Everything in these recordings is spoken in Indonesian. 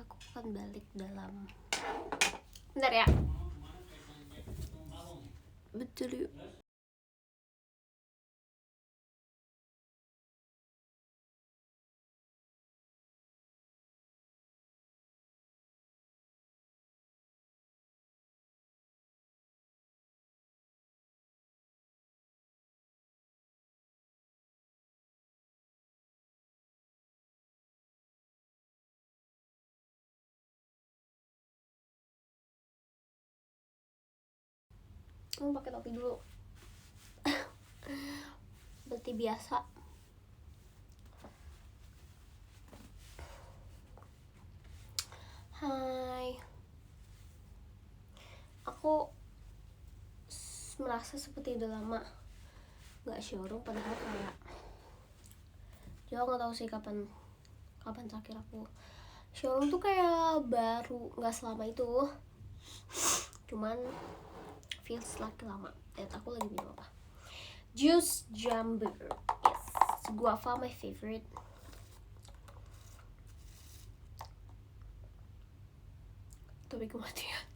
aku akan balik dalam bentar ya. Betul yuk. Aku pakai topi dulu. Seperti biasa. Hai. Aku merasa seperti udah lama nggak showroom, padahal kayak juga nggak tahu sih kapan terakhir aku showroom tuh. Kayak baru, nggak selama itu, cuman feels like lama. Dan aku lagi minum apa? Juice Jumbo. Yes, guava my favorite. Tapi kematian.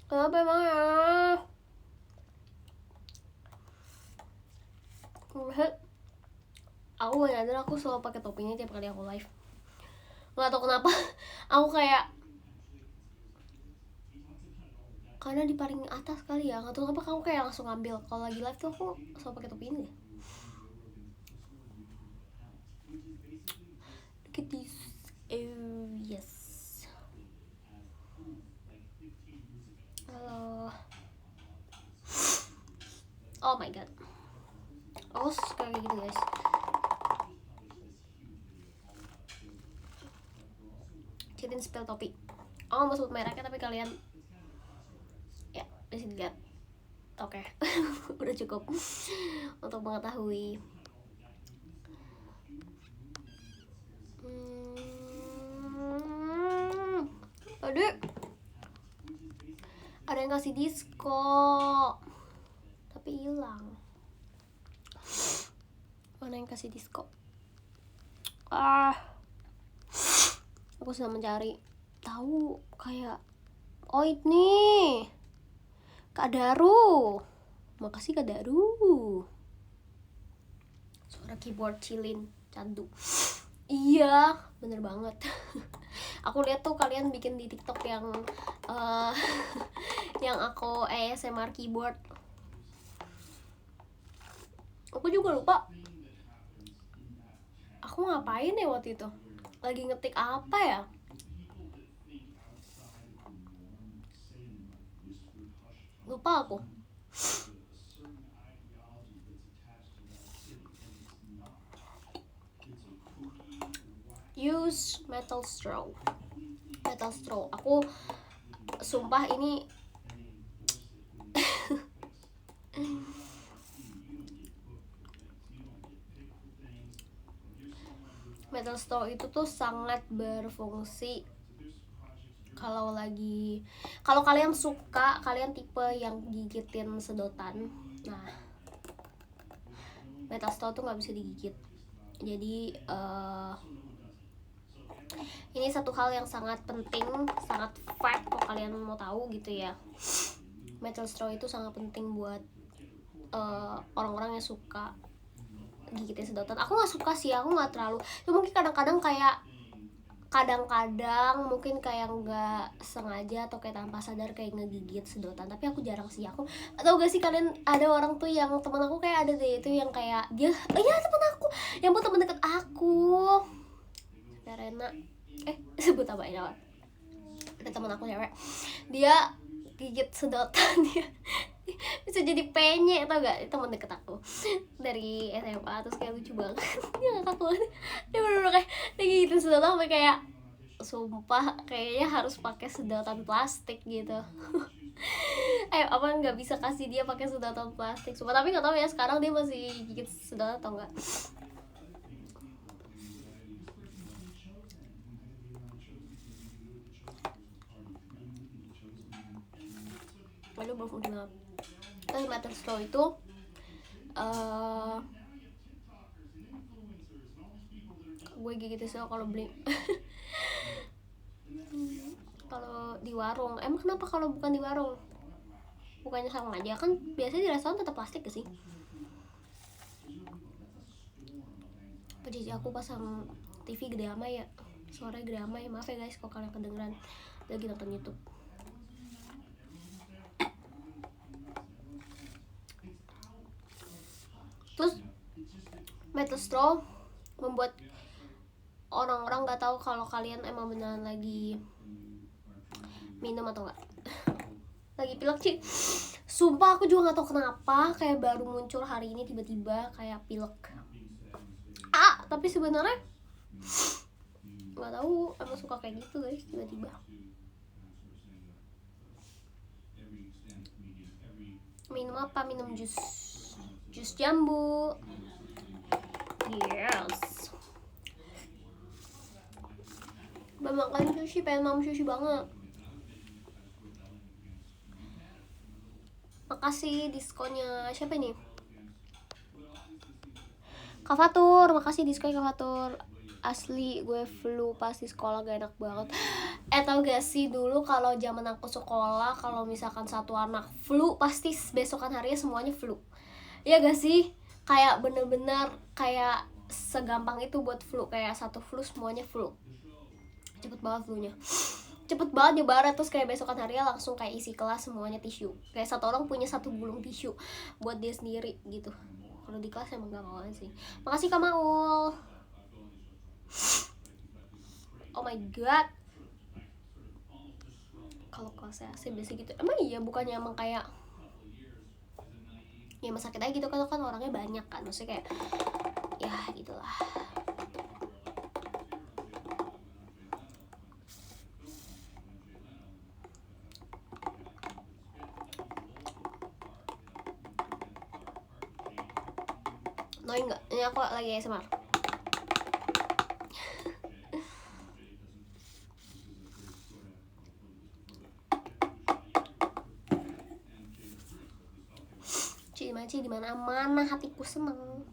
Kenapa emang ya? Aku gak nyadar aku selalu pakai topinya tiap kali aku live. Nggak tahu kenapa. Aku kayak karena di paling atas kali ya, nggak tahu kenapa kamu kayak langsung ngambil. Kalau lagi live tuh aku selalu pakai topi ini. Look at this. Oh yes. Halo. Oh my god. Aku suka kayak gini guys. Citin spill topi. Oh mau sebut mereknya tapi kalian ya bisa dilihat. Oke. Udah cukup untuk mengetahui. Aduh, ada yang kasih disco tapi hilang. Mana yang kasih disco? Aku sedang mencari tahu kayak ini Kak Daru. Makasih Kak Daru. Suara keyboard chillin candu. Iya, bener banget. Aku lihat tuh kalian bikin di TikTok yang yang aku ASMR keyboard. Aku juga lupa aku ngapain ya waktu itu. Lagi ngetik apa ya? Lupa aku. Use metal straw. Aku sumpah ini metal straw itu tuh sangat berfungsi kalau kalian suka, kalian tipe yang gigitin sedotan. Nah, metal straw tuh nggak bisa digigit. Jadi ini satu hal yang sangat penting, sangat fact kalau kalian mau tahu gitu ya. Metal straw itu sangat penting buat orang-orang yang suka gigitin sedotan. Aku nggak suka sih, aku nggak terlalu. Ya mungkin kadang-kadang mungkin kayak nggak sengaja atau kayak tanpa sadar kayak ngegigit sedotan, tapi aku jarang sih. Aku atau gak sih kalian ada orang tuh yang teman aku kayak ada deh itu yang kayak dia teman aku yang buat teman deket aku Rena sebut apa ya, ada teman aku cewek dia gigit sedotan dia bisa jadi penye, tau gak? Teman deket aku dari SMA, terus kayak lucu banget. Dia ngakak banget, dia bener-bener kayak dia gigit sedotan sampai kayak sumpah kayaknya harus pakai sedotan plastik gitu. Apa nggak bisa kasih dia pakai sedotan plastik sumpah. Tapi nggak tahu ya sekarang dia masih gigit sedotan atau enggak. Aduh belum udah. Metal straw itu gue gigit itu kalau beli di warung. Emang kenapa kalau bukan di warung? Bukannya sama aja kan? Biasanya di restoran tetap plastik gak sih? Jadi aku pasang TV gede ama ya, suaranya gede ama ya, maaf ya guys kalau kalian kedengeran lagi nonton YouTube. Terus metal straw membuat orang-orang nggak tahu kalau kalian emang beneran lagi minum atau enggak. Lagi pilek sih, sumpah aku juga nggak tahu kenapa, kayak baru muncul hari ini tiba-tiba kayak pilek. Tapi sebenarnya nggak tahu, emang suka kayak gitu guys tiba-tiba. Minum apa? Minum jus jambu. Yes. Makan sushi, pengen makan sushi banget. Makasih diskonnya. Siapa ini? Kak Fatur, makasih diskonnya Kak Fatur. Asli gue flu pas di sekolah gak enak banget. Tau gak sih dulu kalau zaman aku sekolah, kalau misalkan satu anak flu pasti besokan harinya semuanya flu. Iya gak sih? Kayak bener-bener kayak segampang itu buat flu, kayak satu flu semuanya flu. Cepet banget flunya, cepet banget nyebar. Terus kayak besokan harinya langsung kayak isi kelas semuanya tisu, kayak satu orang punya satu gulung tisu buat dia sendiri gitu. Kalau di kelas emang gak mau sih. Makasih Kak Maul. Oh my god, kalau kelasnya AC biasa gitu. Emang iya, bukannya emang kayak ya emang sakit aja gitu kan orangnya banyak kan, maksudnya kayak ya gitulah. Annoying nggak? Ini aku lagi ASMR. Ci di mana hatiku seneng.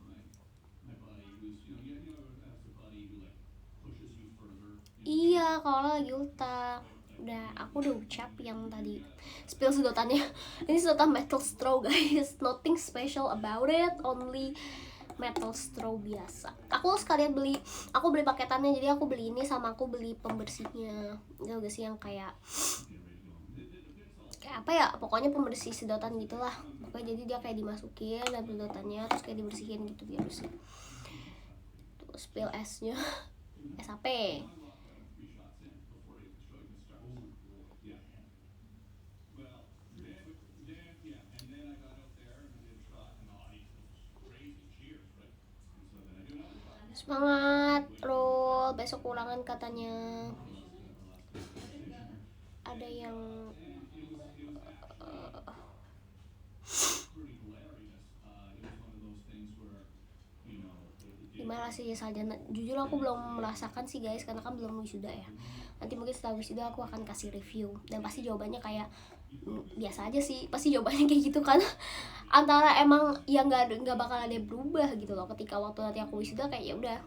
Iya, kalau lagi ultah. Aku udah ucap yang tadi spill sedotannya. Ini sedotan metal straw guys, nothing special about it, only metal straw biasa. Aku sekalian beli paketannya, jadi aku beli ini sama aku beli pembersihnya. Itu gak sih yang kayak apa ya, pokoknya pembersih sedotan gitulah. Pokoknya jadi dia kayak dimasukin dan sedotannya terus kayak dibersihin gitu biar bersih. Tuh spill esnya. Es apa? Semangat, Rul. Besok ulangan katanya. Ada yang gimana sih saja. Jujur aku belum merasakan sih guys, karena kan belum wisuda ya. Nanti mungkin setelah wisuda aku akan kasih review dan pasti jawabannya kayak biasa aja sih, pasti jawabannya kayak gitu kan. Antara emang ya nggak bakal ada berubah gitu loh ketika waktu nanti aku wisuda, kayak ya udah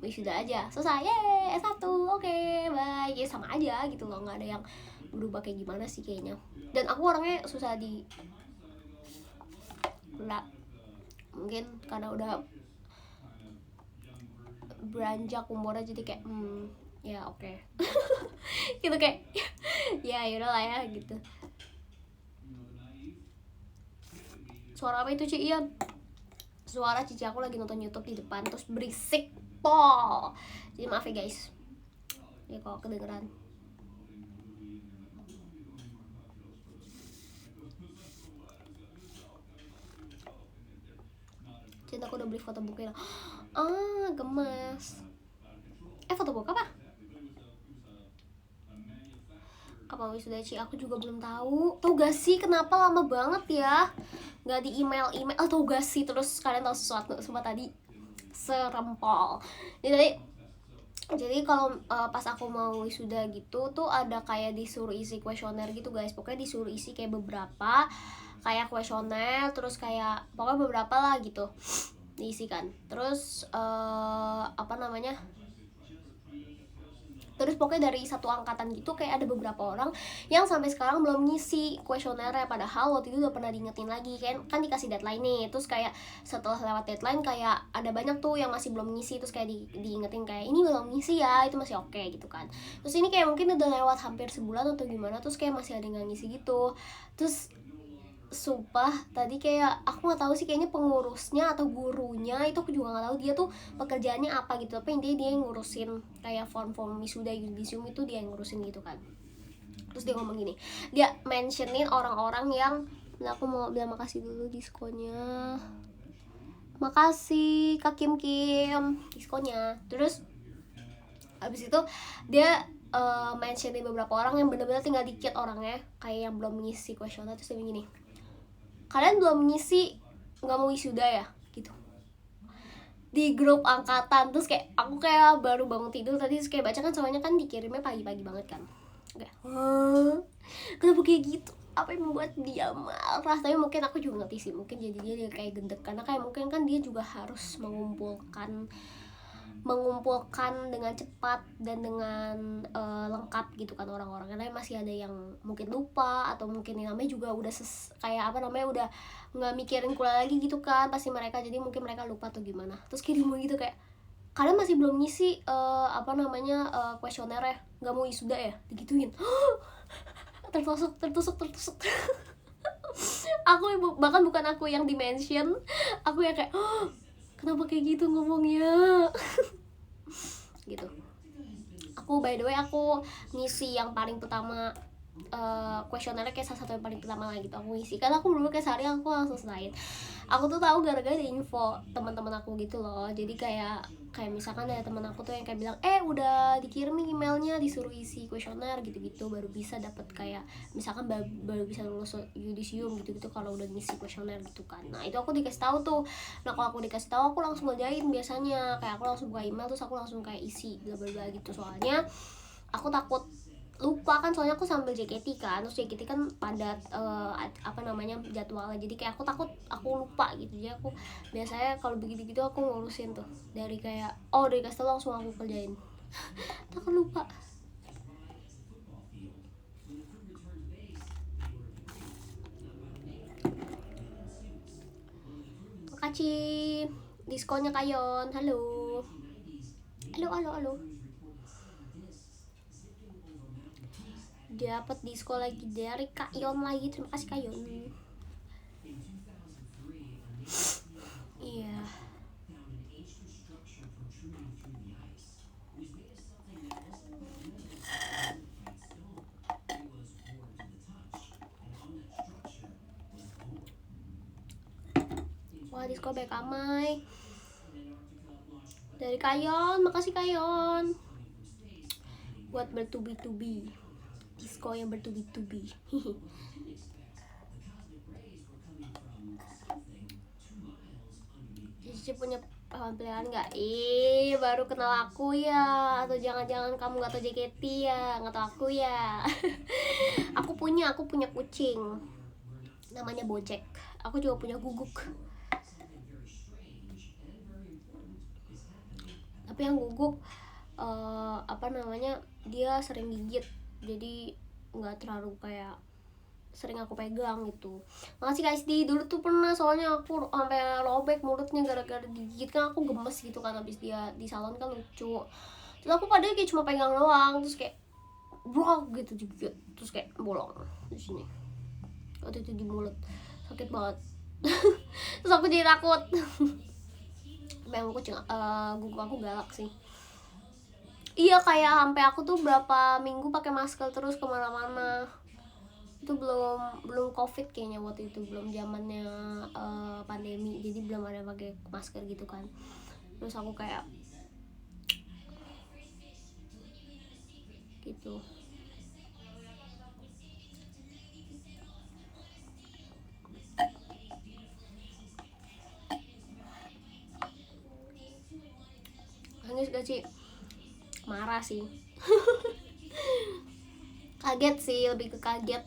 wisuda aja selesai, yeay S1 oke, bye, ya sama aja gitu loh, nggak ada yang berubah kayak gimana sih kayaknya. Dan aku orangnya susah di mungkin karena udah beranjak umurnya, jadi kayak ya oke. Gitu kayak ya yaudah lah ya gitu. Suara apa itu Ci? Iya, suara cici aku lagi nonton YouTube di depan terus berisik pol, jadi maaf ya guys ya kalau kedengeran. Cinta aku udah beli foto buku lah. Gemas. Foto buku apa? Kapan wisuda Ci? Aku juga belum tahu. Tau gak sih kenapa lama banget ya nggak di email. Tau gak sih, terus kalian tahu sesuatu semua tadi serempol. Jadi kalau pas aku mau wisuda gitu tuh ada kayak disuruh isi kuesioner gitu guys. Pokoknya disuruh isi kayak beberapa kayak kuesioner, terus kayak pokoknya beberapa lah gitu diisikan. Terus apa namanya, Terus pokoknya dari satu angkatan gitu kayak ada beberapa orang yang sampai sekarang belum ngisi kuesionernya, padahal waktu itu udah pernah diingetin lagi kan dikasih deadline nih. Terus kayak setelah lewat deadline kayak ada banyak tuh yang masih belum ngisi, terus kayak diingetin kayak ini belum ngisi ya, itu masih oke gitu kan. Terus ini kayak mungkin udah lewat hampir sebulan atau gimana, terus kayak masih ada yang nggak ngisi gitu. Terus sumpah tadi kayak aku nggak tahu sih, kayaknya pengurusnya atau gurunya itu aku juga nggak tahu dia tuh pekerjaannya apa gitu, tapi intinya dia yang ngurusin kayak form wisuda yudisium itu dia yang ngurusin gitu kan. Terus dia ngomong gini, dia mentionin orang-orang yang, nah aku mau bilang makasih dulu diskonya, makasih Kak Kim diskonya. Terus abis itu dia mentionin beberapa orang yang benar-benar tinggal dikit orangnya, kayak yang belum ngisi kuesioner. Terus dia bilang gini, kalian belum ngisi nggak mau wisuda ya gitu, di grup angkatan. Terus kayak aku kayak baru bangun tidur tadi, terus kayak baca kan, soalnya kan dikirimnya pagi-pagi banget kan, kayak kenapa kayak gitu, apa yang membuat dia marah. Tapi mungkin aku juga ngerti sih, mungkin jadi dia kayak gendek karena kayak mungkin kan dia juga harus mengumpulkan dengan cepat dan dengan lengkap gitu kan orang-orang, karena masih ada yang mungkin lupa, atau mungkin yang namanya juga udah kayak apa namanya, udah nggak mikirin kuliah lagi gitu kan pasti mereka, jadi mungkin mereka lupa atau gimana. Terus kirim gitu kayak, kalian masih belum ngisi apa namanya kuesionernya, nggak mau wisuda ya, digituin. tertusuk aku bahkan bukan aku yang dimention, aku yang kayak kenapa kayak gitu ngomongnya. Gitu. Aku by the way aku ngisi yang paling pertama kuesionernya kayak salah satu yang paling pertama lah gitu, aku ngisi karena aku belum kayak sehari aku langsung selesai. Aku tuh tahu gara-gara ada info teman-teman aku gitu loh. Jadi kayak misalkan ada teman aku tuh yang kayak bilang udah dikirim emailnya, disuruh isi kuesioner gitu-gitu, baru bisa dapat kayak misalkan baru bisa lulus yudisium gitu-gitu kalau udah ngisi kuesioner gitu kan. Nah itu aku dikasih tahu tuh. Nah kalau aku dikasih tahu aku langsung ngerjain biasanya, kayak aku langsung buka email terus aku langsung kayak isi bla bla bla gitu, soalnya aku takut lupa kan, soalnya aku sambil JKT kan, terus JKT kan padat apa namanya jadwalnya, jadi kayak aku takut aku lupa gitu. Jadi aku biasanya kalau begitu-gitu aku ngurusin tuh dari kayak dari kasih langsung aku kerjain. Takut lupa. Makasih diskonnya Kayon. Halo halo dapat diskon lagi dari Kayon lagi, terima kasih Kayon. Iya. Wah diskon baik amai dari Kayon, makasih Kayon buat bertubi-tubi, diskon yang bertubi-tubi. Cici punya hewan peliharaan nggak? Baru kenal aku ya, atau jangan-jangan kamu nggak tahu JKT ya, nggak tahu aku ya. aku punya kucing namanya Bojek. Aku juga punya Guguk, tapi yang Guguk apa namanya, dia sering gigit, jadi nggak terlalu kayak sering aku pegang gitu. Makasih Kak Isdi, dulu tuh pernah soalnya aku sampai robek mulutnya gara-gara digigit kan, aku gemes gitu kan, habis dia di salon kan lucu. Terus aku padahal kayak cuma pegang doang, terus kayak brok gitu digigit, terus kayak bolong di sini. Waktu itu di mulut sakit banget. Terus aku jadi takut. Memang kucing Guguk aku galak sih. Iya kayak sampai aku tuh berapa minggu pakai masker terus kemana-mana. Itu belum covid kayaknya waktu itu, belum zamannya pandemi, jadi belum ada pakai masker gitu kan. Terus aku kayak gitu. Nangis gak sih? Marah sih. Kaget sih, lebih ke kaget.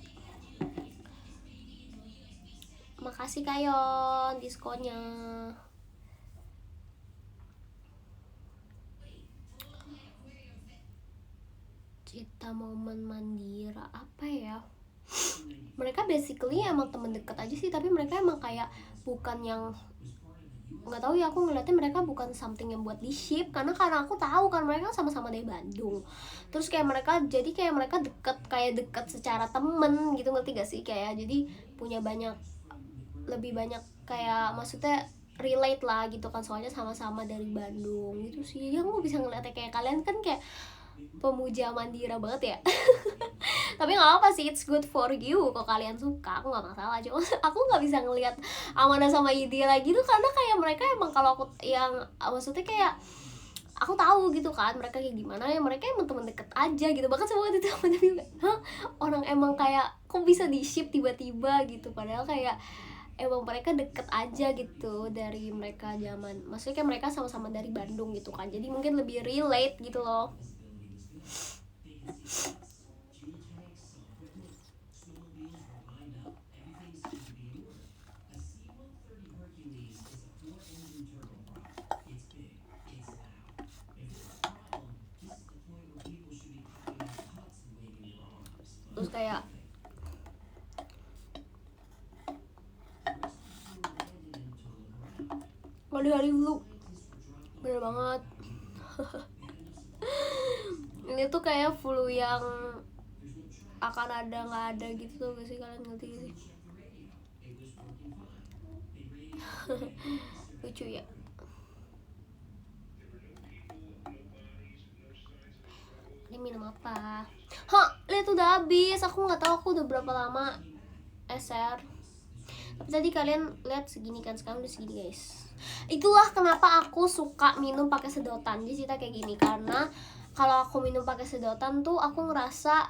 Makasih Kayon diskonnya. Cerita momen Mandira apa ya, mereka basically emang temen deket aja sih, tapi mereka emang kayak bukan yang, nggak tahu ya, aku ngeliatnya mereka bukan something yang buat di ship, karena aku tahu kan mereka sama-sama dari Bandung, terus kayak mereka jadi kayak mereka deket, kayak deket secara temen gitu, ngerti gak sih, kayak jadi punya banyak, lebih banyak kayak maksudnya relate lah gitu kan, soalnya sama-sama dari Bandung gitu sih. Jadi aku bisa ngeliatnya kayak kalian kan kayak pemuja Mandira banget ya. Tapi nggak apa sih, it's good for you kalau kalian suka, aku nggak masalah. Cuma aku nggak bisa ngelihat Amanda sama Yudira gitu, karena kayak mereka emang, kalau aku yang maksudnya kayak aku tahu gitu kan mereka kayak gimana ya, mereka emang teman deket aja gitu, bahkan semua itu teman, tapi hah, orang emang kayak kok bisa di ship tiba-tiba gitu, padahal kayak emang mereka deket aja gitu dari mereka zaman, maksudnya kayak mereka sama-sama dari Bandung gitu kan, jadi mungkin lebih relate gitu loh. Terus kayak hari flu, bener banget. Ini tuh kayak flu yang akan ada nggak ada gitu tuh, gak sih, kalian ngerti gak sih? Lucu ya. Ini minum apa? Hah, lihat udah habis. Aku nggak tahu aku udah berapa lama SR. Tapi tadi kalian lihat segini kan, sekarang udah segini guys. Itulah kenapa aku suka minum pakai sedotan. Jadi cerita kayak gini, karena kalau aku minum pakai sedotan tuh aku ngerasa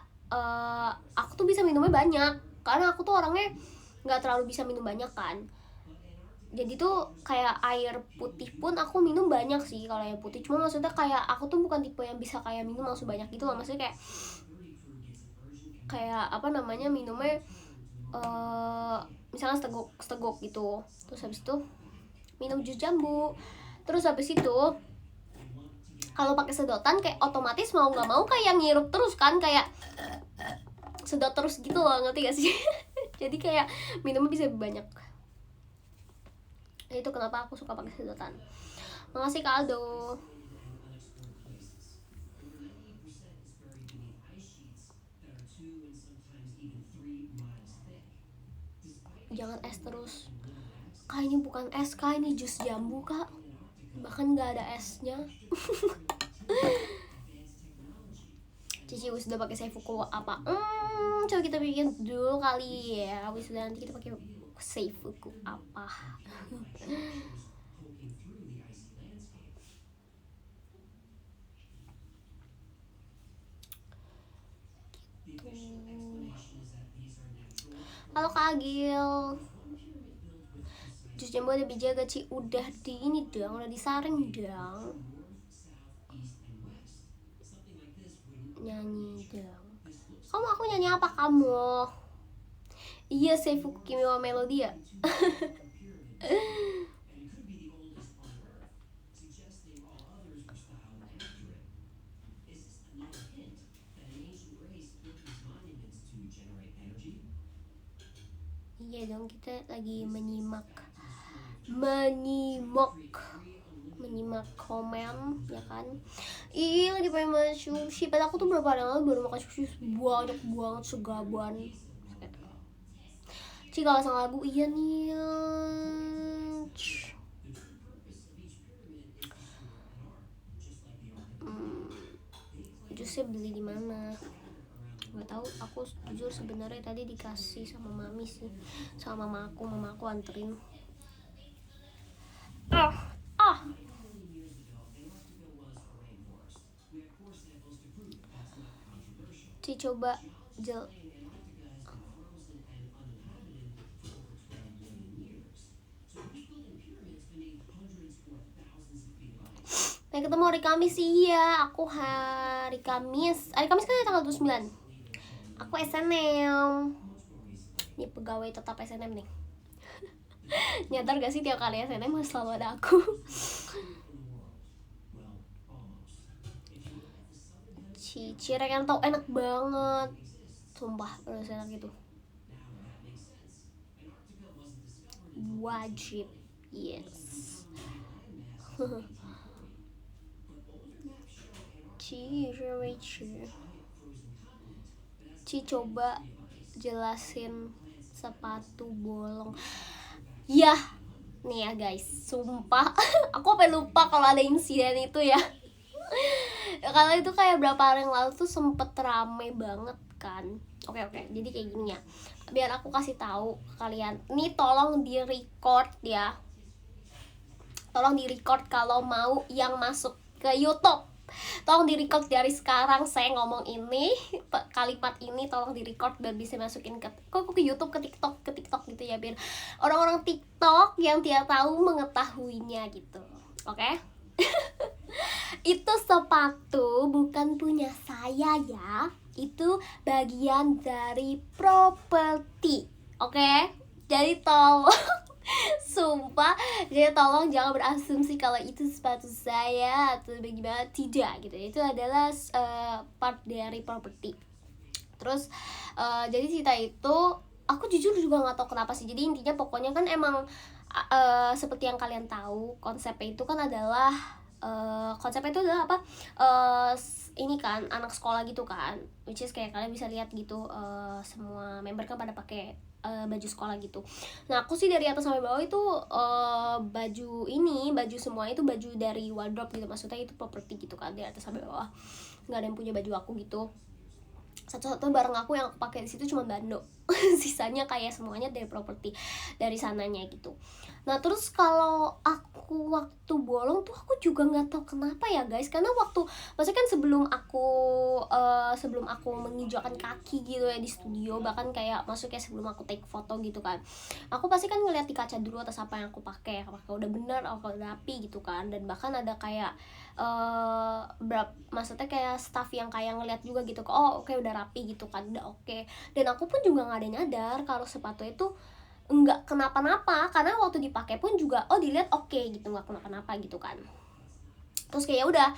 aku tuh bisa minumnya banyak, karena aku tuh orangnya nggak terlalu bisa minum banyak kan. Jadi tuh kayak air putih pun aku minum banyak sih kalau air putih, cuma maksudnya kayak aku tuh bukan tipe yang bisa kayak minum langsung banyak gitu loh, maksudnya kayak apa namanya, minumnya misalnya seteguk gitu, terus habis itu minum jus jambu, terus habis itu kalau pakai sedotan kayak otomatis mau nggak mau kayak ngirup terus kan, kayak sedot terus gitu loh, ngerti gak sih? Jadi kayak minumnya bisa lebih banyak. Itu kenapa aku suka pakai sedotan. Makasih Kak Aldo. Jangan es terus. Kak, ini bukan es Kak, ini jus jambu Kak. Bahkan nggak ada esnya. Cici wisuda pakai Seifuku apa? Coba kita bikin dulu kali ya. Wisuda nanti kita pakai Seifuku apa? Halo Kak Agil. Jus jambu ada biji gak Ci? Udah di ini dong, udah disaring dong. Nyanyi dong. Aku nyanyi apa kamu? Iya, Seifuku Kimi wa Melody ya. Iya dong, kita lagi menyimak komen ya kan. Ih, lagi pengen makan sushi, padahal aku tuh berapa hari lalu baru makan sushi banyak banget, segaban. Ci kalau sang lagu iya nih. Jusnya beli di mana? Nggak tahu, aku jujur sebenarnya tadi dikasih sama mami sih, sama mama aku anterin. Ci coba pengen ketemu hari Kamis. Iya, aku hari Kamis kan ya tanggal 29. Aku SNM. Ini pegawai tetap SNM nih. Nyadar gak sih tiap kali SNM selalu ada aku. Cireng yang tau enak banget, sumpah udah enak gitu, wajib, yes. Ci coba jelasin sepatu bolong. Ya, nih ya guys, sumpah aku sampai lupa kalau ada insiden itu ya. Kalau itu kayak berapa hari yang lalu tuh sempet rame banget kan. Oke, jadi kayak gini ya, biar aku kasih tahu ke kalian. Nih tolong di record ya, tolong di record kalau mau yang masuk ke YouTube. Tolong di record dari sekarang saya ngomong ini, kalimat ini tolong di record biar bisa masukin ke YouTube, ke TikTok gitu ya, biar orang-orang TikTok yang tidak tahu mengetahuinya gitu. Oke? Itu sepatu bukan punya saya ya, itu bagian dari properti. Oke? Jadi tolong sumpah, jadi tolong jangan berasumsi kalau itu sepatu saya atau bagaimana, tidak gitu. Itu adalah part dari properti. Terus jadi cerita itu aku jujur juga nggak tahu kenapa sih. Jadi intinya pokoknya kan emang seperti yang kalian tahu, konsepnya itu adalah apa, ini kan anak sekolah gitu kan, which is kayak kalian bisa lihat gitu, semua member kan pada pakai baju sekolah gitu. Nah aku sih dari atas sampai bawah itu baju semua itu baju dari wardrobe gitu, maksudnya itu properti gitu kan, dari atas sampai bawah nggak ada yang punya baju aku gitu. Satu-satu barang aku yang aku pakai di situ cuma bando. Sisanya kayak semuanya dari properti, dari sananya gitu. Nah terus kalau aku waktu bolong tuh aku juga nggak tahu kenapa ya guys, karena maksudnya kan sebelum aku menginjakkan kaki gitu ya di studio, bahkan kayak masuknya sebelum aku take foto gitu kan, aku pasti kan ngeliat di kaca dulu atas apa yang aku pakai, apakah udah benar, apakah udah rapi gitu kan. Dan bahkan ada kayak maksudnya kayak staff yang kayak ngeliat juga gitu, oke, udah rapi gitu kan, udah oke. Dan aku pun juga nggak ada nyadar kalau sepatu itu nggak kenapa-napa, karena waktu dipakai pun juga dilihat oke gitu, nggak kenapa-napa gitu kan. Terus kayak udah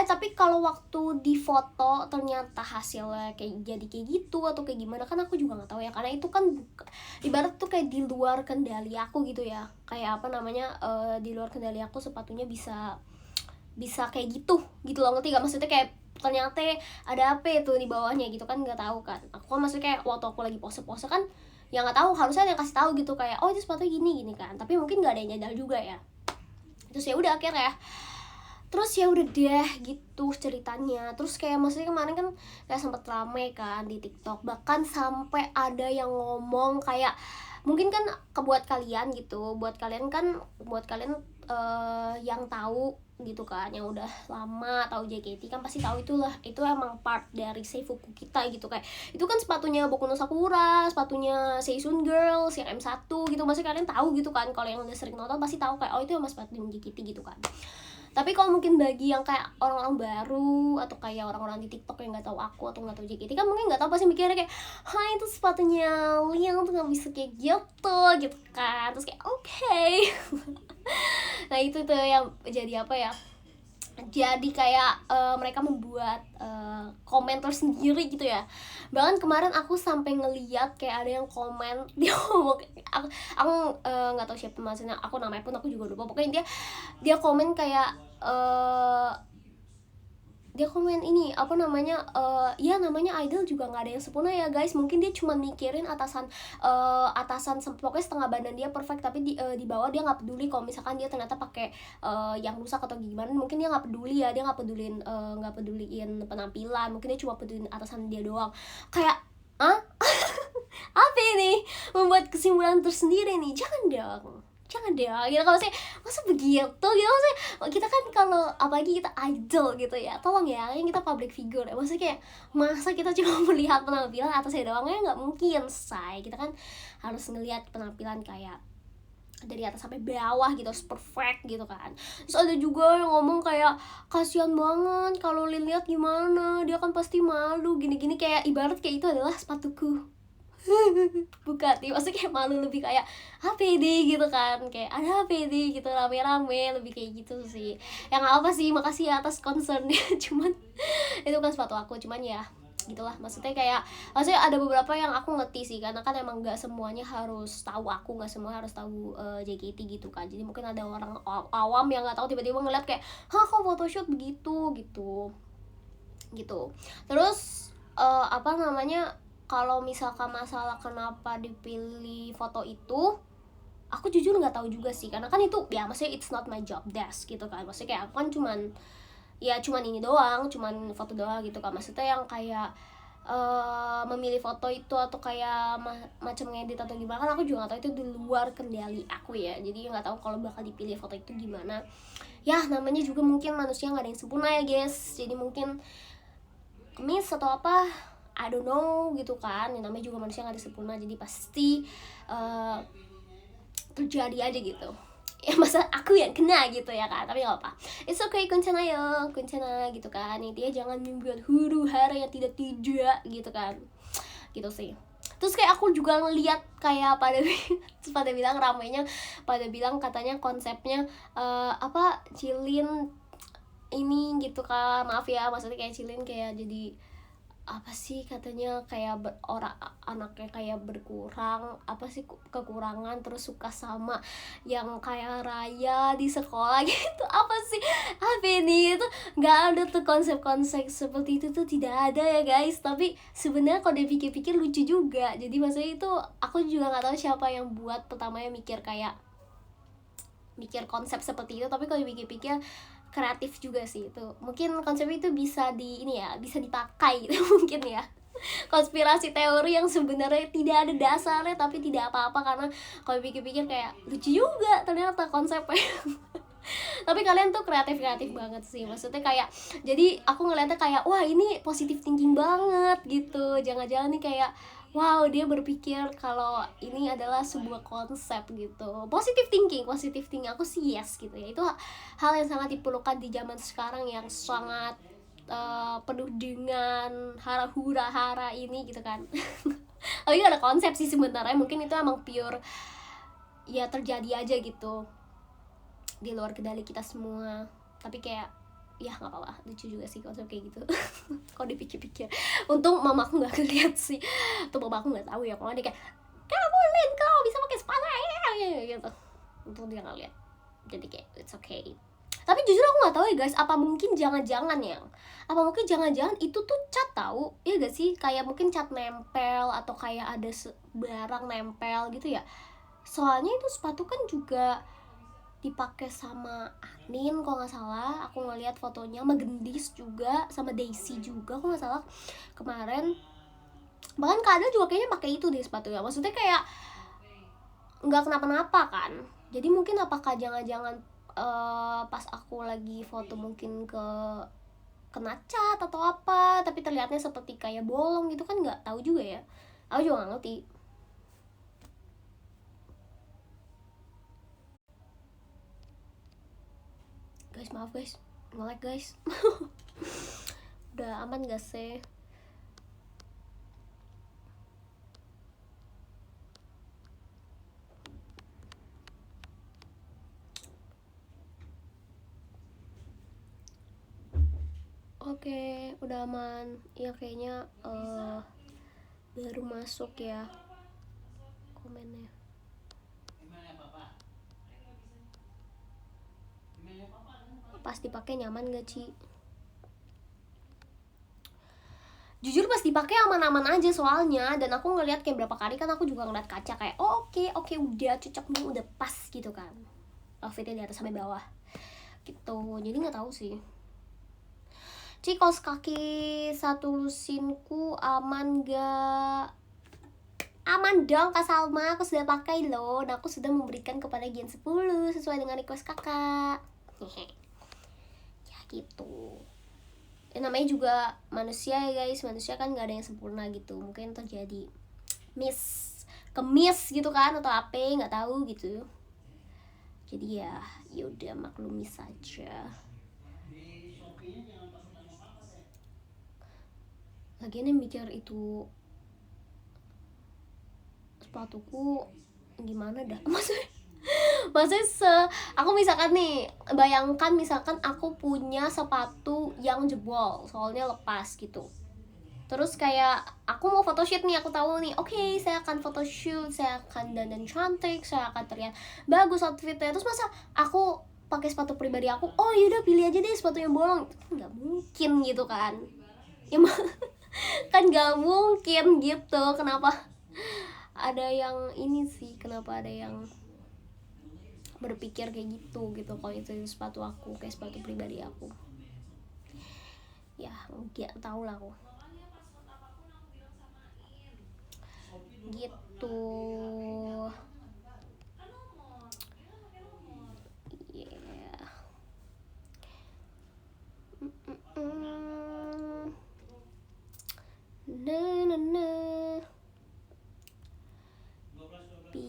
tapi kalau waktu di foto ternyata hasilnya jadi kayak gitu atau kayak gimana kan aku juga nggak tahu ya, karena itu kan ibarat tuh kayak di luar kendali aku gitu ya, kayak apa namanya, di luar kendali aku sepatunya bisa kayak gitu loh, ngerti gak? Maksudnya kayak ternyata ada apa itu di bawahnya gitu kan, nggak tahu kan. Aku kan maksudnya kayak waktu aku lagi pose kan ya nggak tahu, harusnya ada yang kasih tahu gitu kayak itu sepatu gini kan, tapi mungkin nggak ada yang nyadar juga ya. Terus ya udah akhirnya terus ya udah deh gitu ceritanya. Terus kayak maksudnya kemarin kan kayak sempet rame kan di TikTok, bahkan sampai ada yang ngomong kayak, mungkin kan buat kalian yang tahu gitu kan, yang udah lama tahu JKT kan pasti tahu itu emang part dari Seifuku kita gitu. Kayak itu kan sepatunya Boku no Sakura, sepatunya Seisun Girls yang M1 gitu, maksudnya kalian tahu gitu kan, kalau yang udah sering nonton pasti tahu kayak itu emang sepatu JKT gitu kan. Tapi kalau mungkin bagi yang kayak orang-orang baru atau kayak orang-orang di TikTok yang nggak tahu aku atau nggak tahu JKT kan mungkin nggak tahu, pasti mikirnya kayak itu sepatunya Liang tuh nggak bisa kayak gitu kan. Terus kayak oke. Nah itu tuh yang jadi apa ya, jadi kayak mereka membuat komentar sendiri gitu ya. Bahkan kemarin aku sampai ngeliat kayak ada yang komen, dia ngomong, aku nggak tahu siapa maksudnya, aku namanya pun aku juga lupa, pokoknya dia komen kayak dia komen ini apa namanya, ya namanya idol juga nggak ada yang sempurna ya guys, mungkin dia cuma mikirin atasan pokoknya setengah badan dia perfect, tapi di bawah dia nggak peduli kalau misalkan dia ternyata pakai yang rusak atau gimana, mungkin dia nggak peduli ya, dia nggak peduliin penampilan, mungkin dia cuma peduliin atasan dia doang. Kayak apa ini, membuat kesimpulan tersendiri nih, jangan dong gitu. Kalau sih masa begitu gitu, maksudnya kita kan kalau apalagi kita idol gitu ya, tolong ya, yang kita public figure ya, maksudnya kayak masa kita cuma melihat penampilan atasnya doang, ya nggak mungkin say, kita kan harus ngelihat penampilan kayak dari atas sampai bawah gitu, harus perfect gitu kan. Terus ada juga yang ngomong kayak kasihan banget kalau lihat gimana, dia kan pasti malu gini-gini, kayak ibarat kayak itu adalah sepatuku. buka hati, maksudnya kayak malu, lebih kayak pede gitu kan, kayak ada pede gitu rame-rame, lebih kayak gitu sih. Yang apa sih, makasih ya atas concernnya. Cuman itu kan sepatu aku, cuman ya gitulah, maksudnya kayak, maksudnya ada beberapa yang aku ngerti sih, karena kan emang nggak semuanya harus tahu aku, nggak semua harus tahu JKT gitu kan. Jadi mungkin ada orang awam yang nggak tahu, tiba-tiba ngeliat kayak, hah kok photoshoot begitu gitu gitu. Terus apa namanya, kalau misalkan masalah kenapa dipilih foto itu, aku jujur nggak tahu juga sih, karena kan itu ya maksudnya it's not my job desk gitu kan. Maksudnya kayak aku kan cuman ini doang, cuman foto doang gitu kan. Maksudnya yang kayak memilih foto itu atau kayak macam ngedit atau gimana kan aku juga nggak tahu, itu di luar kendali aku ya. Jadi nggak tahu kalau bakal dipilih foto itu gimana. Ya namanya juga mungkin manusia nggak ada yang sempurna ya guys, jadi mungkin miss atau apa, I don't know gitu kan. Yang namanya juga manusia nggak ada sempurna, jadi pasti terjadi aja gitu. Ya masa aku yang kena gitu ya kan, tapi gak apa, it's okay Kuncana ya, Kuncana gitu kan. Intinya jangan membuat huru hara yang tidak gitu kan, gitu sih. Terus kayak aku juga ngeliat kayak pada bilang ramainya, pada bilang katanya konsepnya apa Cilin ini gitu kan, maaf ya maksudnya kayak Cilin kayak jadi apa sih katanya, kayak orang anaknya kayak berkurang, apa sih kekurangan, terus suka sama yang kayak raya di sekolah gitu. Apa sih, apa ini, itu nggak ada tuh konsep-konsep seperti itu tuh, tidak ada ya guys. Tapi sebenarnya kalau dipikir-pikir lucu juga. Jadi maksudnya itu aku juga nggak tahu siapa yang buat pertamanya mikir konsep seperti itu, tapi kalau dipikir-pikir kreatif juga sih itu. Mungkin konsep itu bisa bisa dipakai gitu mungkin ya. Konspirasi teori yang sebenarnya tidak ada dasarnya tapi tidak apa-apa, karena kalau pikir-pikir kayak lucu juga ternyata konsepnya. Tapi kalian tuh kreatif banget sih, maksudnya kayak, jadi aku ngeliatnya kayak wah ini positive thinking banget gitu. Jangan-jangan nih kayak wow, dia berpikir kalau ini adalah sebuah konsep gitu. Positive thinking aku sih yes gitu ya. Itu hal yang sangat diperlukan di zaman sekarang yang sangat penuh dengan hara ini gitu kan. Oh iya, ada konsep sih sebenarnya, mungkin itu emang pure ya terjadi aja gitu di luar kendali kita semua. Tapi kayak ya nggak apa-apa, lucu juga sih konsep kayak gitu. Kalau dipikir-pikir, untung mamaku nggak ngeliat sih, tuh mamaku nggak tahu ya, kalau dia kayak kamu Lin kau bisa pakai sepatu ya gitu, untung dia nggak lihat, jadi kayak it's okay. Tapi jujur aku nggak tahu ya guys, apa mungkin jangan-jangan itu tuh cat, tahu ya gak sih, kayak mungkin cat nempel atau kayak ada barang nempel gitu ya. Soalnya itu sepatu kan juga dipakai sama Anin kalau nggak salah, aku ngeliat fotonya sama Gendis juga, sama Daisy juga kalau nggak salah kemarin. Bahkan Kadal juga kayaknya pakai itu deh sepatunya, maksudnya kayak nggak kenapa-napa kan. Jadi mungkin apakah jangan-jangan pas aku lagi foto mungkin kena cat atau apa, tapi terlihatnya seperti kayak bolong gitu kan, nggak tahu juga ya, aku juga nggak ngerti. Guys maaf guys, nge-lag guys. Udah aman gak sih? Oke, udah aman. Ya kayaknya baru masuk ya komennya. Pas dipakai nyaman gak Ci? Jujur pas dipakai aman-aman aja soalnya, dan aku ngeliat kayak berapa kali kan aku juga ngeliat kaca kayak oh, oke udah cocok nih, udah pas gitu kan outfitnya di atas sampai bawah gitu. Jadi nggak tahu sih Ci, kaos kaki satu lusinku aman gak? Aman dong Kak Salma, aku sudah pakai loh, dan aku sudah memberikan kepada Gen 10 sesuai dengan request kakak. Ya gitu. Namanya juga manusia ya guys, manusia kan nggak ada yang sempurna gitu, mungkin terjadi kemis gitu kan atau apa nggak tahu gitu. Jadi ya udah maklumi saja. Lagian yang mikir itu sepatuku gimana dah maksudnya aku misalkan nih, bayangkan misalkan aku punya sepatu yang jebol soalnya lepas gitu, terus kayak aku mau photoshoot nih, aku tahu nih oke, saya akan photoshoot, saya akan dandan cantik, saya akan terlihat bagus outfitnya, terus masa aku pakai sepatu pribadi aku, oh yaudah pilih aja deh sepatu yang bolong, itu nggak mungkin gitu kan ya kan nggak mungkin gitu. Kenapa ada yang ini sih, kenapa ada yang berpikir kayak gitu kalau itu sepatu aku, kayak sepatu pribadi aku, ya nggak tahu lah aku gitu. Yeah. Na na na. Pi.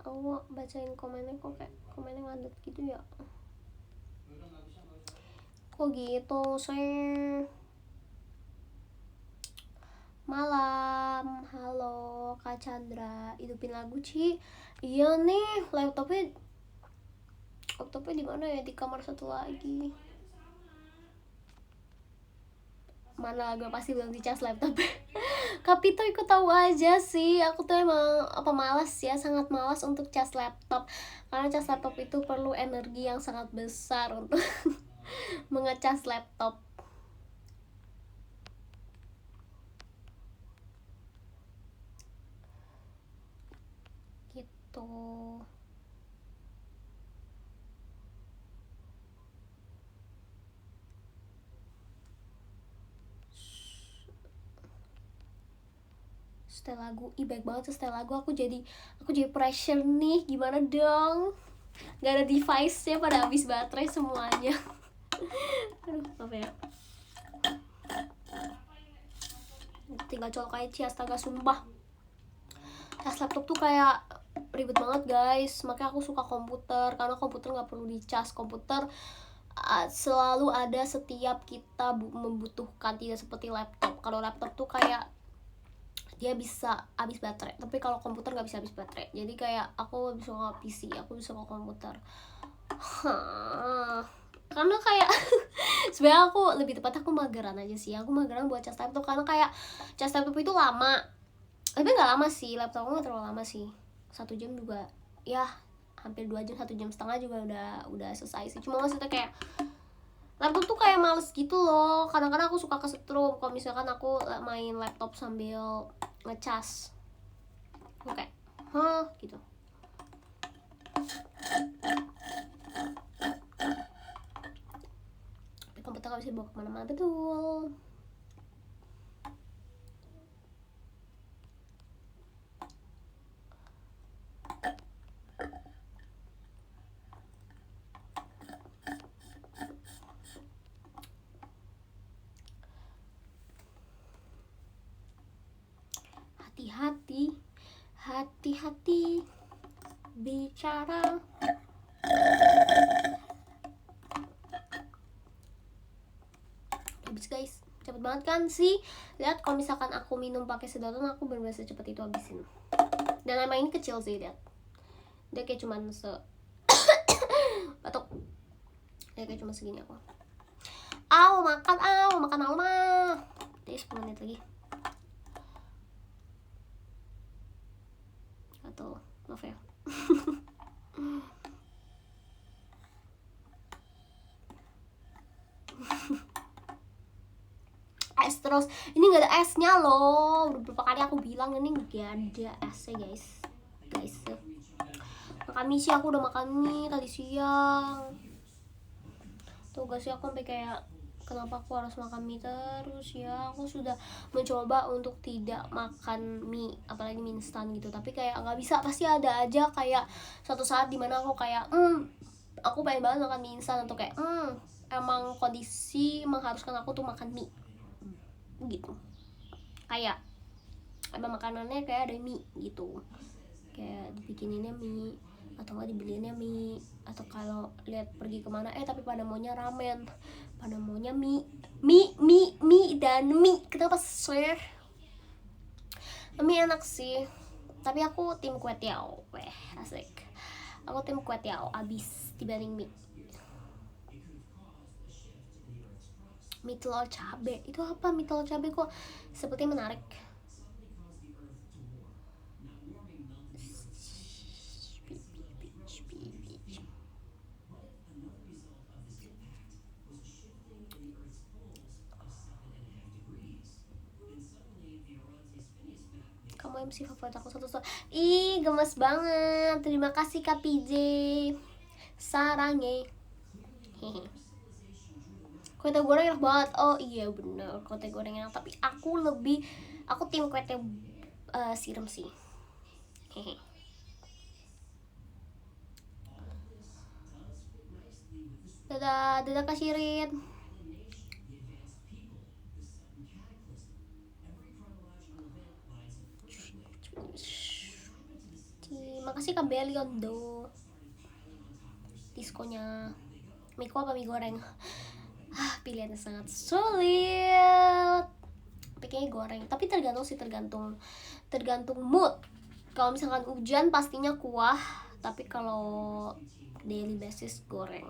Aku bacain komennya kok kayak komennya ngadet gitu ya. Kok gitu sih? Malam, halo Kak Chandra, hidupin lagu Ci. Iya nih, laptopnya di mana ya? Di kamar satu lagi. Mana lagu pasti belum dicas laptopnya. Kapito ikut tahu aja sih, aku tuh emang malas ya, sangat malas untuk cas laptop, karena cas laptop itu perlu energi yang sangat besar untuk mengecas laptop gitu. Setel lagu, baik banget setel lagu. Aku jadi pressure nih, gimana dong, gak ada device nya, pada habis baterai semuanya. Aduh, apa ya, tinggal colok aja, astaga sumpah cas laptop tuh kayak ribet banget guys. Makanya aku suka komputer, karena komputer gak perlu dicas. Komputer selalu ada setiap kita membutuhkan, tidak seperti laptop. Kalau laptop tuh kayak dia bisa habis baterai, tapi kalau komputer nggak bisa habis baterai. Jadi kayak aku lebih suka PC, aku bisa ke komputer. Karena kayak sebenarnya aku lebih tepat aku mageran aja sih. Aku mageran buat cas laptop karena kayak cas laptop itu lama. Tapi nggak lama sih, laptop aku nggak terlalu lama sih. 1 jam juga, ya hampir 2 jam, 1,5 jam juga udah selesai sih. Cuma maksudnya kayak laptop tuh kayak males gitu loh. Kadang-kadang aku suka kesetrum kalau misalkan aku main laptop sambil ngecas. Oke, gitu. Tapi komputer gak bisa dibawa kemana-mana, betul. Hati-hati bicara. Habis guys, cepet banget kan sih. Lihat kalau misalkan aku minum pakai sedotan, aku bener-bener secepat itu habisin. Dan emang ini kecil sih, lihat. Dia kayak cuman batuk. Dia kayak cuma segini aku. Makan mah. Jadi 10 menit lagi. Atau maaf ya. Es terus, ini nggak ada esnya loh. Udah beberapa kali aku bilang ini nggak ada esnya guys. Makan mie sih, aku udah makan mie tadi siang. Tuh guys, aku sampai kayak kenapa aku harus makan mie terus ya. Aku sudah mencoba untuk tidak makan mie, apalagi mie instan gitu, tapi kayak nggak bisa, pasti ada aja kayak suatu saat dimana aku kayak aku pengen banget makan mie instan, atau kayak emang kondisi mengharuskan aku tuh makan mie gitu. Kayak emang makanannya kayak ada mie gitu, kayak dibikininnya mie atau nggak dibeliinnya mie atau kalau lihat pergi kemana tapi pada maunya ramen, pada maunya mie dan mie. Kenapa sih? Mie enak sih, tapi aku tim kue tiao. Weh, asik. Aku tim kue tiao abis dibanding mie. Mie telur cabe, itu apa? Mie telur cabe kok seperti menarik. Kamu MC favorit aku satu. Ih, gemes banget. Terima kasih Kak PJ. Sarange. Kue teh goreng enak banget. Oh iya bener, kue teh goreng enak. Tapi aku tim kue teh siram sih. Dadah Kak Shirin. Makasih Kak Beliondo. Diskonya Miko apa mie goreng? Pilihannya sangat sulit. Pikirnya goreng, tapi tergantung mood. Kalau misalkan hujan pastinya kuah, tapi kalau daily basis goreng.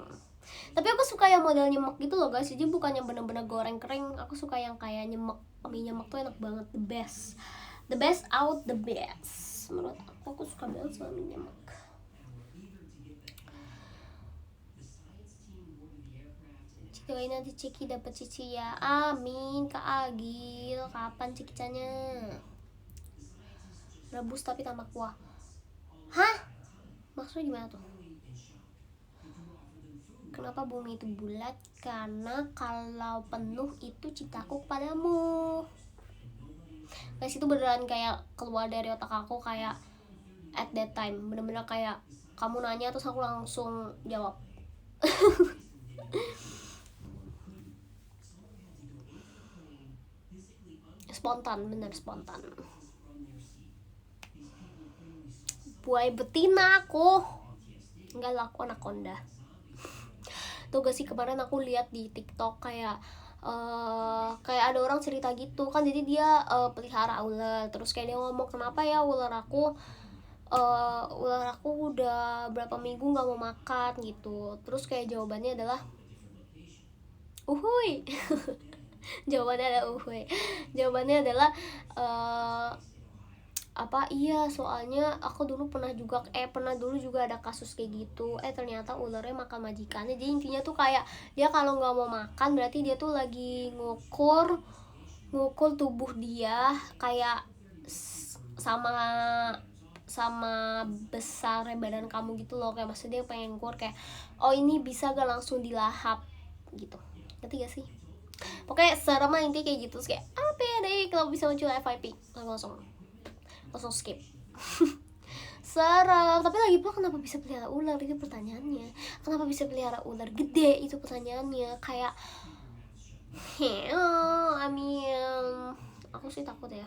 Tapi aku suka yang model nyemek gitu loh guys, jadi bukan yang bener-bener goreng kering. Aku suka yang kayak nyemek. Mie nyemek tuh enak banget, the best out the best. Menurut aku suka banget sama mie nyemek. Doain nanti Ciki dapat cici ya. Amin Kak Agil. Kapan cikicanya? Rebus tapi tambah kuah. Hah? Maksudnya gimana tuh? Kenapa bumi itu bulat? Karena kalau penuh itu cintaku kepadamu. Guys, itu beneran kayak keluar dari otak aku kayak at that time. Bener-bener kayak kamu nanya terus aku langsung jawab. Spontan, bener spontan. Buaya betina aku. Enggak lah, aku anaconda. Tuh gak sih, kemarin aku lihat di TikTok kayak ada orang cerita gitu kan, jadi dia pelihara ular, terus kayak dia ngomong kenapa ya ular aku udah berapa minggu nggak mau makan gitu. Terus kayak jawabannya adalah uhuy. Jawabannya adalah iya soalnya aku dulu pernah dulu juga ada kasus kayak gitu. Ternyata ularnya makan majikannya. Jadi intinya tuh kayak dia kalau nggak mau makan berarti dia tuh lagi ngukur tubuh dia kayak sama besar badan kamu gitu loh. Kayak maksudnya dia pengen ngukur kayak ini bisa gak langsung dilahap gitu. Ngerti gak sih? Pokoknya serem intinya kayak gitu. Terus kayak apa ya deh kalau bisa muncul FYP langsung skip. Serem. Tapi lagi pula kenapa bisa pelihara ular, itu pertanyaannya. Kenapa bisa pelihara ular gede, itu pertanyaannya. Kayak aku sih takut ya.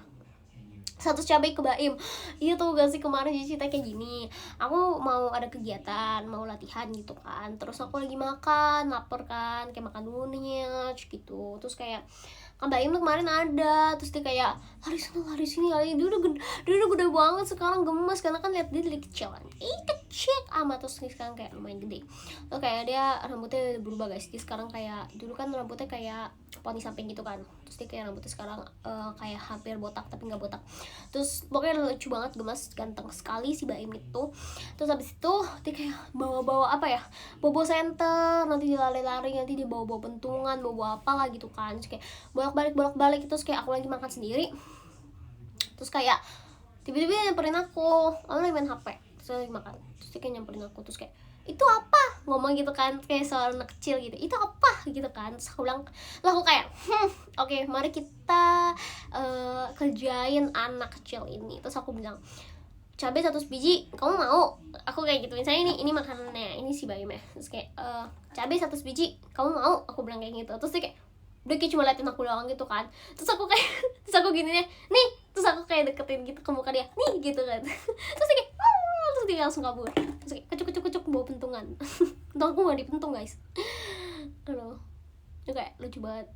100 cabai ke Baim. Iya tuh gak sih, kemarin jadi cerita kayak gini. Aku mau ada kegiatan, mau latihan gitu kan. Terus aku lagi makan, lapar kan, kayak makan dulu nih gitu. Terus kayak kan Baim tuh kemarin ada, terus dia kayak lari sini dia udah gede banget sekarang, gemes karena kan lihat dia dari kecil kan, kecil amat. Terus sekarang kayak lumayan gede. Terus kayak dia rambutnya udah berubah guys. Dia sekarang kayak dulu kan rambutnya kayak poni samping gitu kan, terus dia kayak rambutnya sekarang kayak hampir botak tapi nggak botak. Terus pokoknya lucu banget, gemes, ganteng sekali si Baim itu. Terus habis itu dia kayak bawa bobo center, nanti dia lari-lari, nanti dia bawa pentungan, bawa apa lah gitu kan. Terus kayak bolak-balik. Terus kayak aku lagi makan sendiri, terus kayak tiba-tiba dia nyamperin aku lagi main HP, terus lagi makan, terus dia kayak nyamperin aku, terus kayak itu apa, ngomong gitu kan kayak seorang anak kecil gitu, itu apa gitu kan. Terus aku bilang lah, aku kayak oke, mari kita kerjain anak kecil ini. Terus aku bilang cabai 100 biji kamu mau? Aku kayak gitu, misalnya ini makanannya, ini si Baim ya. Terus kayak cabai 100 biji kamu mau? Aku bilang kayak gitu. Terus dia kayak udah kayak cuma liatin aku doang gitu kan. Terus aku kayak terus aku gini nih, terus aku kayak deketin gitu ke muka dia nih gitu kan. Terus dia kayak terus dia langsung kabur. Terus kayak kucuk aku bawa pentungan. Untung aku gak dipentung guys. Aduh, itu kayak lucu banget.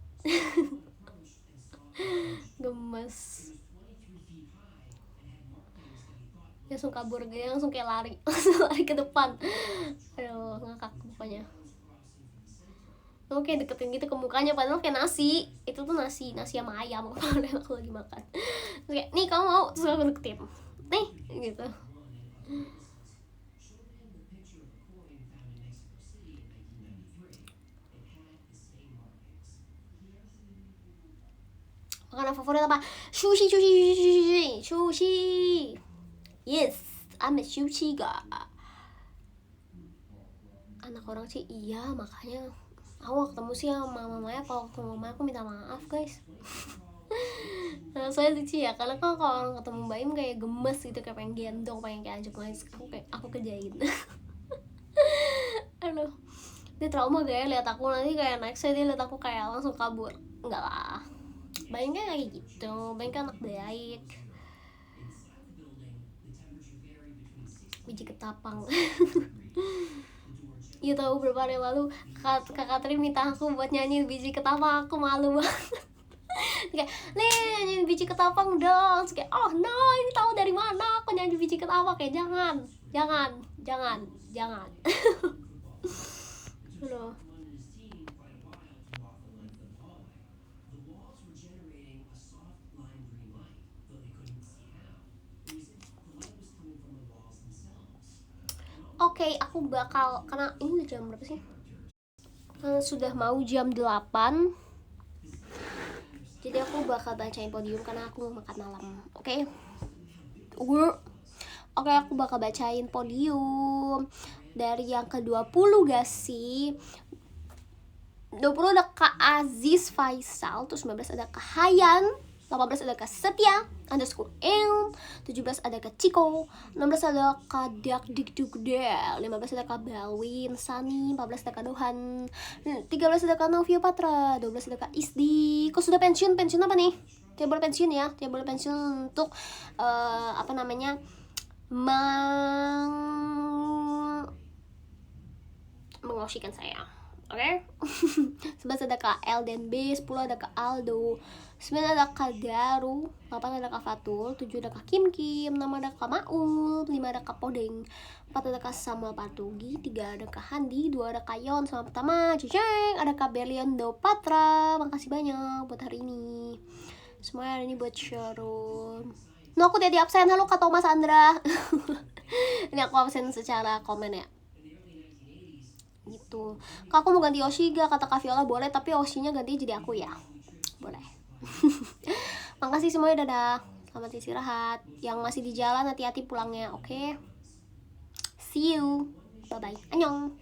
Gemes. Dia langsung kabur, dia langsung kayak lari. Langsung lari ke depan. Aduh, ngakak pokoknya. Lo kayak deketin gitu ke mukanya, padahal kayak nasi. Itu tuh nasi sama ayam. Padahal aku lagi makan. Kayak, nih kamu mau? Terus aku deketin. Nih, gitu. Makanan favorit apa? Sushi. Yes, I'm a sushi guy. Anak orang sih iya, makanya aku ketemu sih sama mamanya. Kalau ketemu mama aku minta maaf guys. Nah, saya lucu ya, karena kan kalau orang ketemu Mbak Im kayak gemes gitu, kayak pengen gendong, pengen kayak ajak main. Aku kerjain. Aduh, dia trauma gak ya lihat aku, nanti kayak next dia lihat aku kayak langsung kabur. Enggak lah, Mbak Im kan kayak gitu, Mbak Im kan anak baik. Biji ketapang. Iya, tahu berapa hari lalu Kak Katrin minta aku buat nyanyi biji ketapang, aku malu banget. Kayak, nih nyanyi biji ketapang dong. Terus kayak, oh no, ini tahu dari mana aku nyanyi biji ketapang? Kayak jangan. Aduh. Oke, aku bakal, karena ini jam berapa sih? Sudah mau jam 8. Jadi aku bakal bacain podium karena aku mau makan malam. Oke. Oke, aku bakal bacain podium. Dari yang ke-20 gak sih? 20 ada Kak Aziz Faisal, terus 19 ada Kak Hayan, 18 ada Kak Setia _ Ilm, 17 ada Kak Ciko, 16 ada Kak Dak Dik Dukdel, 15 ada Kak Balwin Sani, 14 ada Kak Dohan, 13 ada Kak Novia Patra, 12 ada Kak Isdi. Kok sudah pensiun apa nih? Tidak boleh pensiun ya, tidak boleh pensiun untuk mengosikan saya. Oke. 11 ada Kak L dan B, 10 ada Kak Aldo, 9 ada Kak Daru, 8 ada Kak Fatul, 7 ada Kak Kim, 6 ada Kak Maul, 5 ada Kak Podeng, 4 ada Kak Samuel Patugi, 3 ada Kak Handi, 2 ada Kak Yon, sama pertama ciceng ada Kak Berliando Patra. Makasih banyak buat hari ini. Semuanya hari ini buat Sharon. No, aku jadi absen. Halo Kak Thomas Andra. Ini aku absen secara komen ya. Gitu. Kak, aku mau ganti Oshi gak? Kata Kak Viola boleh, tapi Oshinya ganti jadi aku ya. Boleh. Makasih semuanya, dadah. Selamat istirahat. Yang masih di jalan hati-hati pulangnya, oke? See you. Bye bye. Annyeong.